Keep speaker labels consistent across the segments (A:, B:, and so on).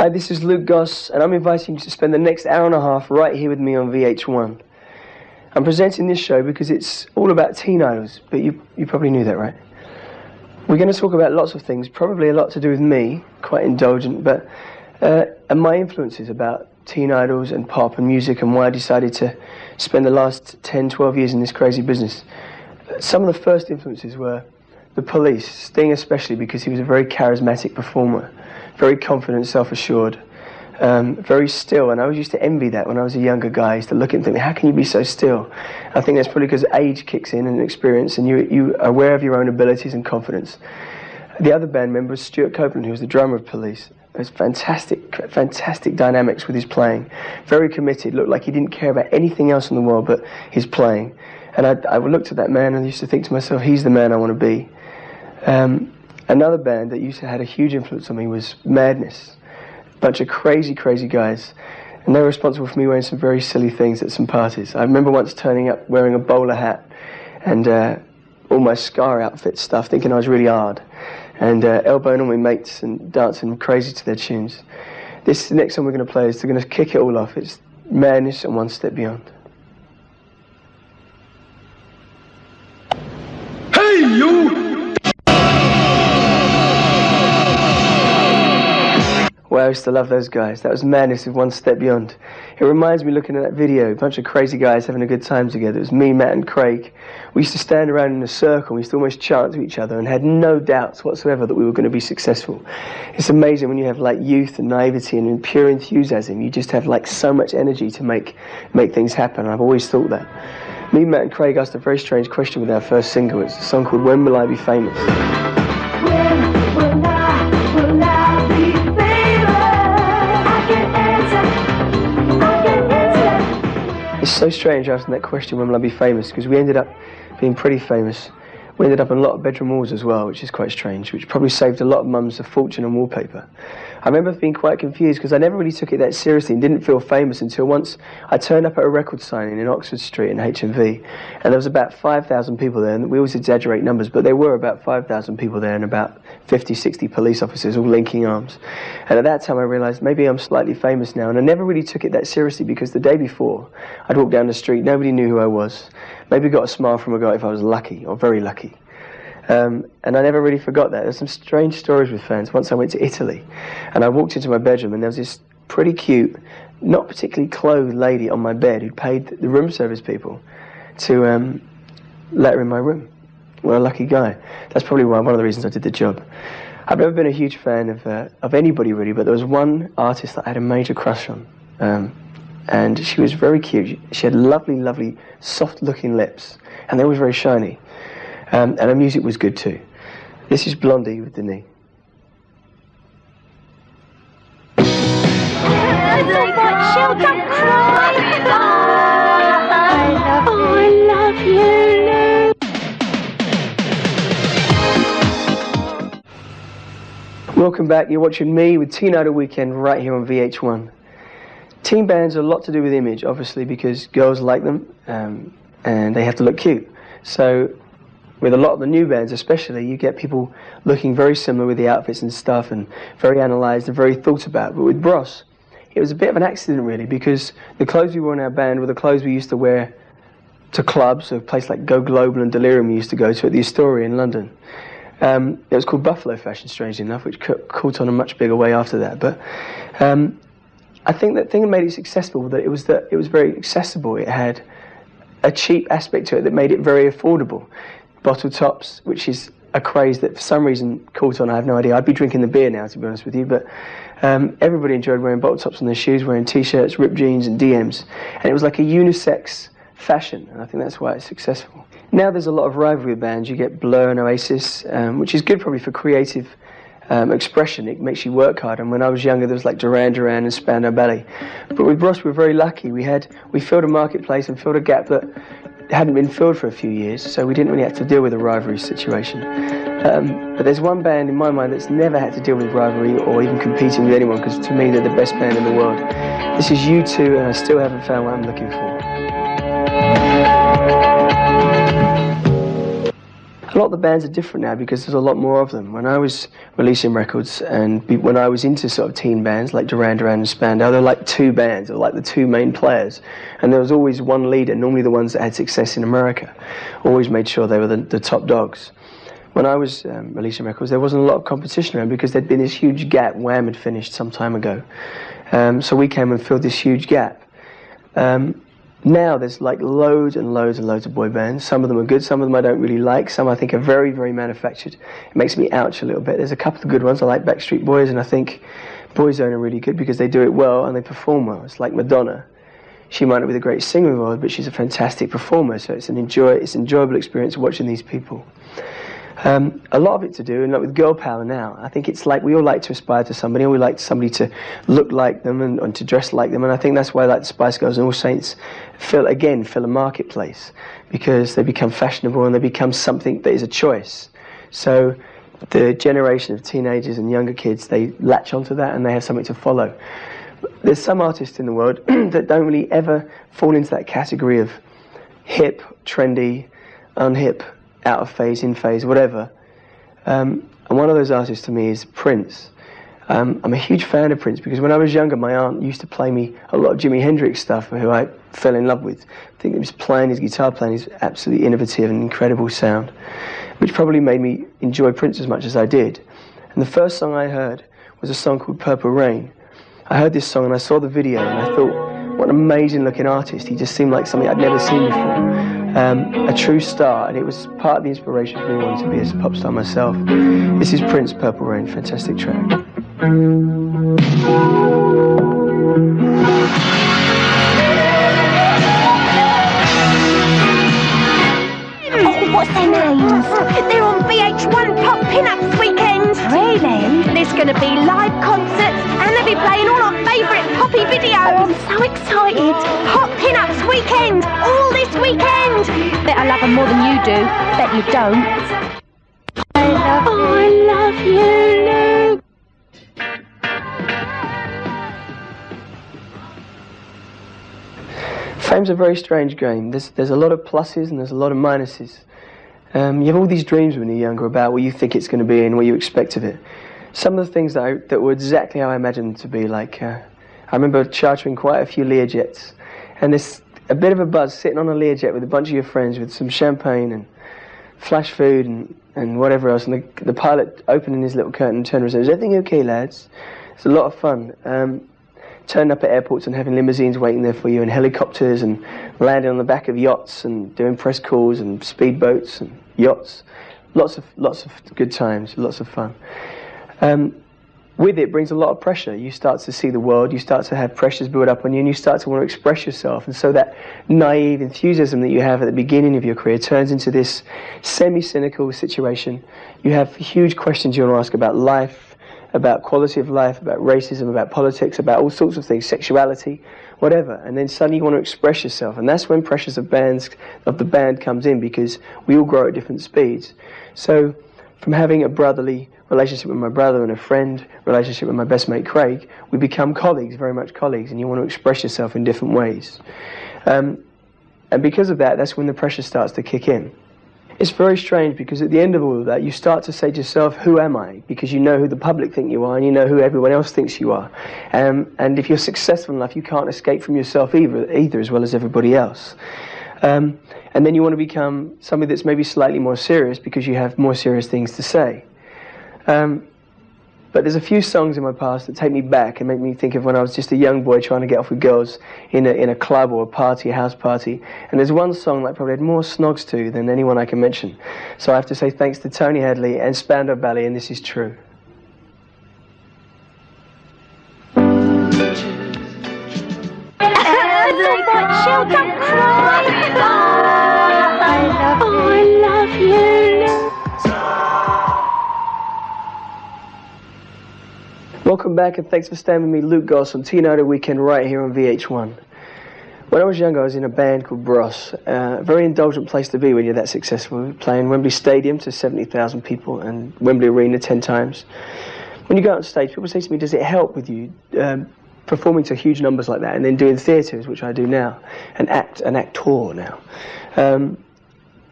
A: Hi, this is Luke Goss, and I'm inviting you to spend the next hour and a half right here with me on VH1. I'm presenting this show because it's all about teen idols, but you probably knew that, right? We're going to talk about lots of things, probably a lot to do with me, quite indulgent, but and my influences about teen idols and pop and music and why I decided to spend the last 10, 12 years in this crazy business. Some of the first influences were the Police, Sting especially, because he was a very charismatic performer, very confident, self-assured, very still, and I always used to envy that when I was a younger guy. I used to look at him and think, how can you be so still? I think that's probably because age kicks in and experience, and you are aware of your own abilities and confidence. The other band member was Stuart Copeland, who was the drummer of Police. It was fantastic dynamics with his playing. Very committed, looked like he didn't care about anything else in the world but his playing. And I looked at that man and I used to think to myself, he's the man I want to be. Another band that used to had a huge influence on me was Madness. A bunch of crazy guys. And they were responsible for me wearing some very silly things at some parties. I remember once turning up wearing a bowler hat and all my Scar outfit stuff, thinking I was really hard. And elbowing all my mates and dancing crazy to their tunes. This next song we're going to play is going to kick it all off. It's Madness and One Step Beyond.
B: Hey, you!
A: Well, I used to love those guys. That was Madness with One Step Beyond. It reminds me, looking at that video, a bunch of crazy guys having a good time together. It was me, Matt and Craig. We used to stand around in a circle. We used to almost chant to each other and had no doubts whatsoever that we were going to be successful. It's amazing when you have like youth and naivety and pure enthusiasm. You just have like so much energy to make things happen. I've always thought that. Me, Matt and Craig asked a very strange question with our first single. It's a song called When Will I Be Famous? It's so strange asking that question, when will I be famous? Because we ended up being pretty famous. We ended up on a lot of bedroom walls as well, which is quite strange, which probably saved a lot of mums a fortune on wallpaper. I remember being quite confused because I never really took it that seriously and didn't feel famous until once I turned up at a record signing in Oxford Street in HMV, and there was about 5,000 people there, and we always exaggerate numbers, but there were about 5,000 people there and about 50, 60 police officers all linking arms. And at that time I realised maybe I'm slightly famous now, and I never really took it that seriously because the day before I'd walk down the street, nobody knew who I was. Maybe got a smile from a guy if I was lucky, or very lucky. And I never really forgot that. There's some strange stories with fans. Once I went to Italy and I walked into my bedroom and there was this pretty cute, not particularly clothed lady on my bed who'd paid the room service people to let her in my room. What a lucky guy. That's probably one of the reasons I did the job. I've never been a huge fan of anybody really, but there was one artist that I had a major crush on. And she was very cute. She had lovely, soft-looking lips, and they were very shiny. And her music was good too. This is Blondie with The Knee.
C: I love you.
A: Welcome back. You're watching me with Teen Idol Weekend right here on VH1. Teen bands are a lot to do with image, obviously, because girls like them and they have to look cute. So with a lot of the new bands especially, you get people looking very similar with the outfits and stuff and very analysed and very thought about. But with Bros, it was a bit of an accident really, because the clothes we wore in our band were the clothes we used to wear to clubs, a place like Go Global and Delirium we used to go to at the Astoria in London. It was called Buffalo Fashion, strangely enough, which caught on a much bigger way after that. But I think that thing that made it successful, that it was very accessible. It had a cheap aspect to it that made it very affordable. Bottle tops, which is a craze that for some reason caught on, I have no idea. I'd be drinking the beer now, to be honest with you, but everybody enjoyed wearing bottle tops on their shoes, wearing t-shirts, ripped jeans and DMs, and it was like a unisex fashion, and I think that's why it's successful. Now there's a lot of rivalry bands. You get Blur and Oasis, which is good probably for creative expression. It makes you work hard, and when I was younger there was like Duran Duran and Spandau Ballet. But with Bros we were very lucky. We filled a marketplace and filled a gap that hadn't been filled for a few years, so we didn't really have to deal with a rivalry situation. But there's one band in my mind that's never had to deal with rivalry or even competing with anyone, because to me they're the best band in the world. This is U2, and I still haven't found what I'm looking for. A lot of the bands are different now because there's a lot more of them. When I was releasing records and when I was into sort of teen bands like Duran Duran and Spandau, there were like two bands, or like the two main players, and there was always one leader, normally the ones that had success in America, always made sure they were the top dogs. When I was releasing records, there wasn't a lot of competition around because there'd been this huge gap. Wham had finished some time ago. So we came and filled this huge gap. Now there's like loads and loads and loads of boy bands. Some of them are good, some of them I don't really like. Some I think are very, very manufactured. It makes me ouch a little bit. There's a couple of good ones. I like Backstreet Boys, and I think Boyzone are really good because they do it well and they perform well. It's like Madonna. She might not be the greatest singer in the world, but she's a fantastic performer, so it's an enjoyable experience watching these people. A lot of it to do, and like with girl power now, I think it's like we all like to aspire to somebody, or we like somebody to look like them and to dress like them, and I think that's why like the Spice Girls and All Saints fill a marketplace, because they become fashionable and they become something that is a choice. So the generation of teenagers and younger kids, they latch onto that and they have something to follow. There's some artists in the world that don't really ever fall into that category of hip, trendy, unhip, out of phase, in phase, whatever. And one of those artists to me is Prince. I'm a huge fan of Prince because when I was younger, my aunt used to play me a lot of Jimi Hendrix stuff, who I fell in love with. I think his guitar playing is absolutely innovative and incredible sound, which probably made me enjoy Prince as much as I did. And the first song I heard was a song called Purple Rain. I heard this song and I saw the video and I thought, what an amazing looking artist. He just seemed like something I'd never seen before. A true star, and it was part of the inspiration for me wanting to be a pop star myself. This is Prince, Purple Rain, fantastic track.
C: Oh, what's their names? They're on VH-1 Pop Pin-Ups Weekend. Really? There's going to be live concerts and they'll be playing all our favourite poppy videos. Oh, I'm so excited. Pop Pin-Ups Weekend, all this weekend. Bet I love them more than you do. Bet you don't. I love you, Luke.
A: Fame's a very strange game. There's a lot of pluses and there's a lot of minuses. You have all these dreams when you're younger about what you think it's going to be and what you expect of it. Some of the things that were exactly how I imagined them to be, like I remember chartering quite a few Learjets, and there's a bit of a buzz sitting on a Learjet with a bunch of your friends with some champagne and flash food and whatever else, and the pilot opening his little curtain and turning and says, "Is everything okay, lads?" It's a lot of fun. Turning up at airports and having limousines waiting there for you, and helicopters, and landing on the back of yachts and doing press calls and speedboats and yachts. Lots of good times, lots of fun. With it brings a lot of pressure. You start to see the world, you start to have pressures build up on you, and you start to want to express yourself. And so that naive enthusiasm that you have at the beginning of your career turns into this semi-cynical situation. You have huge questions you want to ask about life, about quality of life, about racism, about politics, about all sorts of things, sexuality, whatever. And then suddenly you want to express yourself. And that's when pressures of the band comes in, because we all grow at different speeds. So from having a brotherly relationship with my brother and a friend relationship with my best mate Craig, we become colleagues, very much colleagues, and you want to express yourself in different ways. And because of that, that's when the pressure starts to kick in. It's very strange because at the end of all of that, you start to say to yourself, who am I? Because you know who the public think you are and you know who everyone else thinks you are. And if you're successful enough, you can't escape from yourself either as well as everybody else. And then you want to become somebody that's maybe slightly more serious because you have more serious things to say. But there's a few songs in my past that take me back and make me think of when I was just a young boy trying to get off with girls in a club or a party, a house party. And there's one song that I probably had more snogs to than anyone I can mention. So I have to say thanks to Tony Hadley and Spandau Ballet, and This Is True.
C: I love you.
A: Welcome back, and thanks for staying with me, Luke Goss, on Teen Idol Weekend right here on VH1. When I was younger, I was in a band called Goss. A very indulgent place to be when you're that successful. We were playing Wembley Stadium to 70,000 people and Wembley Arena 10 times. When you go out on stage, people say to me, does it help with you performing to huge numbers like that and then doing theatres, which I do now, and an actor now?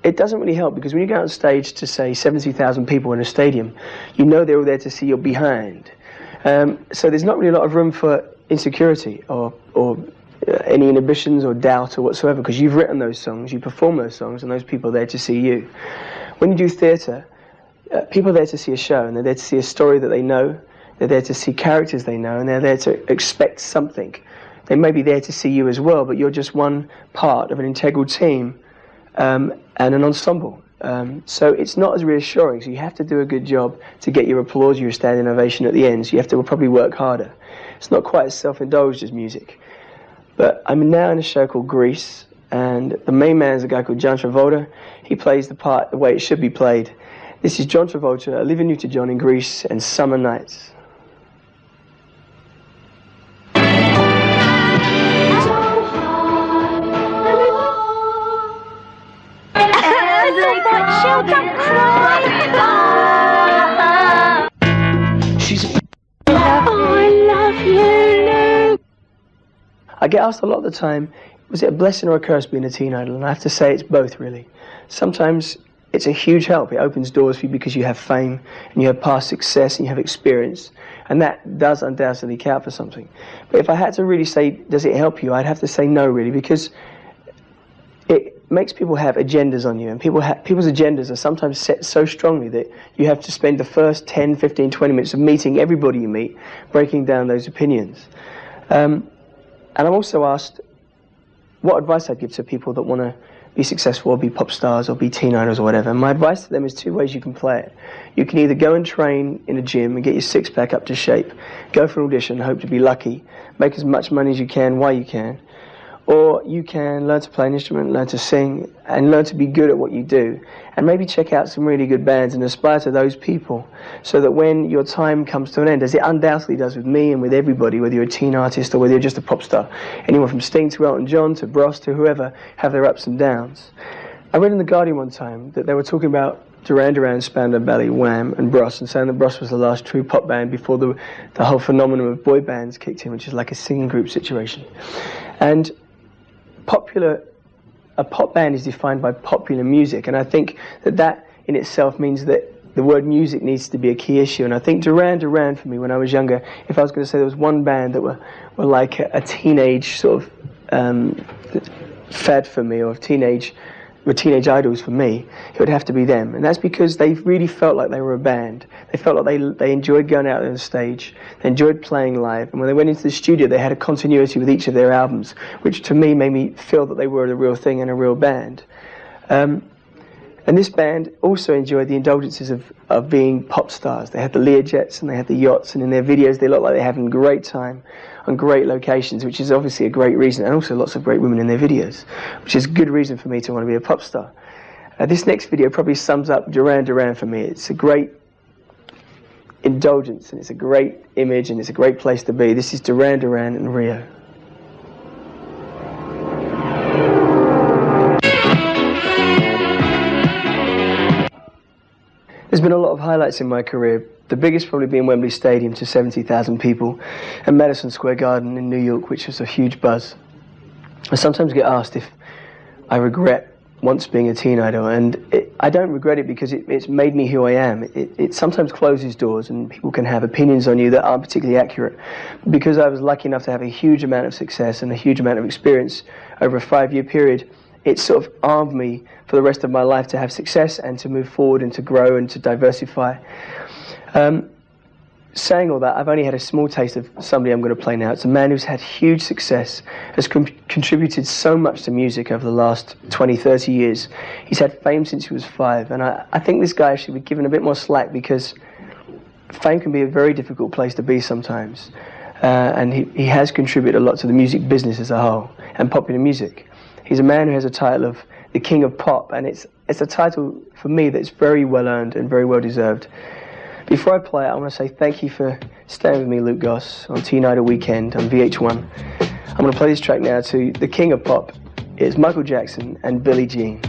A: it doesn't really help, because when you go on stage to, say, 70,000 people in a stadium, you know they're all there to see your behind. So there's not really a lot of room for insecurity or any inhibitions or doubt or whatsoever, because you've written those songs, you perform those songs, and those people are there to see you. When you do theatre, people are there to see a show, and they're there to see a story that they know, they're there to see characters they know, and they're there to expect something. They may be there to see you as well, but you're just one part of an integral team and an ensemble. So it's not as reassuring, so you have to do a good job to get your applause, your standing ovation at the end, so you have to probably work harder. It's not quite as self-indulged as music. But I'm now in a show called Grease, and the main man is a guy called John Travolta. He plays the part the way it should be played. This is John Travolta, Olivia Newton-John in Grease, and Summer Nights. I get asked a lot of the time, was it a blessing or a curse being a teen idol? And I have to say it's both, really. Sometimes it's a huge help. It opens doors for you because you have fame and you have past success and you have experience. And that does undoubtedly count for something. But if I had to really say, does it help you? I'd have to say no, really, because it makes people have agendas on you. And people's agendas are sometimes set so strongly that you have to spend the first 10, 15, 20 minutes of meeting everybody you meet, breaking down those opinions. And I'm also asked what advice I'd give to people that want to be successful or be pop stars or be teen idols or whatever. And my advice to them is two ways you can play it. You can either go and train in a gym and get your six-pack up to shape, go for an audition, hope to be lucky, make as much money as you can while you can, or you can learn to play an instrument, learn to sing, and learn to be good at what you do, and maybe check out some really good bands and aspire to those people, so that when your time comes to an end, as it undoubtedly does with me and with everybody, whether you're a teen artist or whether you're just a pop star, anyone from Sting to Elton John to Bros to whoever, have their ups and downs. I read in The Guardian one time that they were talking about Duran Duran, Spandau Ballet, Wham and Bros, and saying that Bros was the last true pop band before the whole phenomenon of boy bands kicked in, which is like a singing group situation. And a pop band is defined by popular music, and I think that in itself means that the word music needs to be a key issue. And I think Duran Duran, for me, when I was younger, if I was going to say there was one band that were like a teenage sort of fad for me, or teenage idols for me, it would have to be them. And that's because they really felt like they were a band. They felt like they enjoyed going out on the stage, they enjoyed playing live, and when they went into the studio they had a continuity with each of their albums, which to me made me feel that they were the real thing and a real band. And this band also enjoyed the indulgences of being pop stars. They had the Learjets and they had the yachts, and in their videos they look like they're having a great time on great locations, which is obviously a great reason, and also lots of great women in their videos, which is a good reason for me to want to be a pop star. This next video probably sums up Duran Duran for me. It's a great indulgence, and it's a great image, and it's a great place to be. This is Duran Duran in Rio. There's been a lot of highlights in my career, the biggest probably being Wembley Stadium to 70,000 people, and Madison Square Garden in New York, which was a huge buzz. I sometimes get asked if I regret once being a teen idol, and I don't regret it because it's made me who I am. It sometimes closes doors and people can have opinions on you that aren't particularly accurate. Because I was lucky enough to have a huge amount of success and a huge amount of experience over a 5-year period, it sort of armed me for the rest of my life to have success and to move forward and to grow and to diversify. Saying all that, I've only had a small taste of somebody I'm going to play now. It's a man who's had huge success, has contributed so much to music over the last 20, 30 years. He's had fame since he was 5, and I think this guy should be given a bit more slack, because fame can be a very difficult place to be sometimes. And he has contributed a lot to the music business as a whole, and popular music. He's a man who has a title of the King of Pop, and it's a title for me that's very well earned and very well deserved. Before I play it, I want to say thank you for staying with me, Luke Goss, on Teen Idol Weekend on VH1. I'm going to play this track now to the King of Pop. It's Michael Jackson and Billie Jean.